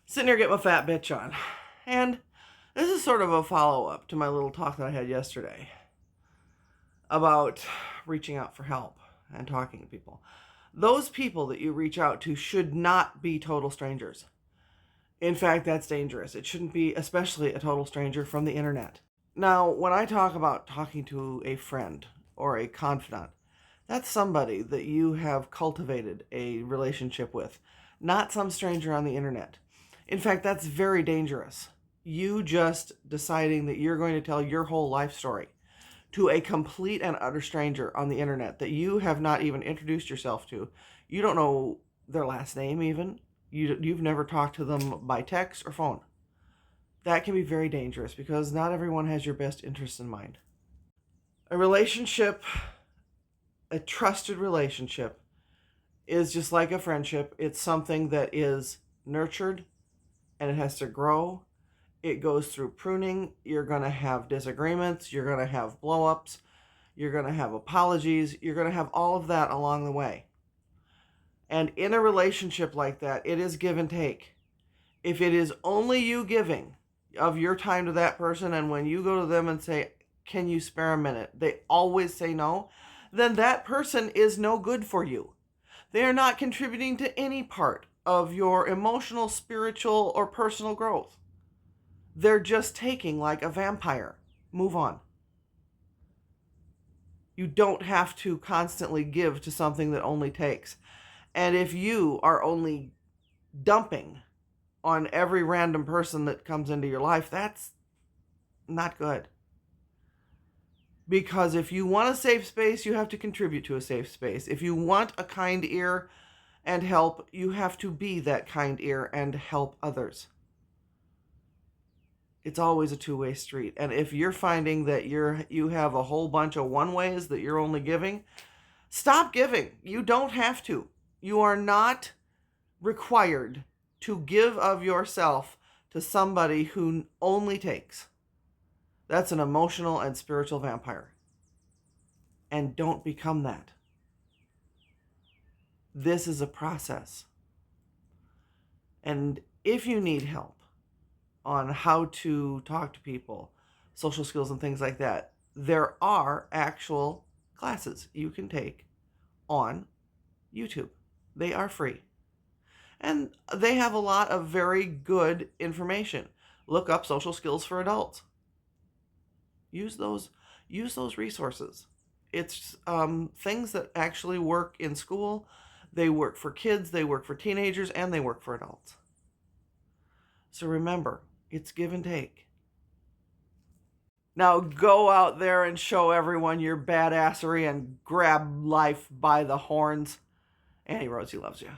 Sitting here getting my fat bitch on. And this is sort of a follow-up to my little talk that I had yesterday about reaching out for help and talking to people. Those people that you reach out to should not be total strangers. In fact, that's dangerous. It shouldn't be, especially a total stranger from the internet. Now, when I talk about talking to a friend or a confidant, that's somebody that you have cultivated a relationship with, not some stranger on the internet. In fact, that's very dangerous. You just deciding that you're going to tell your whole life story to a complete and utter stranger on the internet that you have not even introduced yourself to. You don't know their last name even. You've never talked to them by text or phone. That can be very dangerous because not everyone has your best interests in mind. A relationship, a trusted relationship, is just like a friendship. It's something that is nurtured and it has to grow. It goes through pruning. You're going to have disagreements. You're going to have blow-ups. You're going to have apologies. You're going to have all of that along the way. And in a relationship like that, it is give and take. If it is only you giving of your time to that person, and when you go to them and say, can you spare a minute, they always say no, then that person is no good for you. They are not contributing to any part of your emotional, spiritual, or personal growth. They're just taking like a vampire. Move on. You don't have to constantly give to something that only takes. And if you are only dumping on every random person that comes into your life, that's not good. Because if you want a safe space, you have to contribute to a safe space. If you want a kind ear and help, you have to be that kind ear and help others. It's always a two-way street. And if you're finding that you have a whole bunch of one-ways that you're only giving, stop giving. You don't have to. You are not required to give of yourself to somebody who only takes. That's an emotional and spiritual vampire. And don't become that. This is a process. And if you need help on how to talk to people, social skills and things like that, there are actual classes you can take on YouTube. They are free. And they have a lot of very good information. Look up social skills for adults. Use those resources. It's things that actually work in school. They work for kids, they work for teenagers, and they work for adults. So remember, it's give and take. Now go out there and show everyone your badassery and grab life by the horns. Annie Rosie loves you.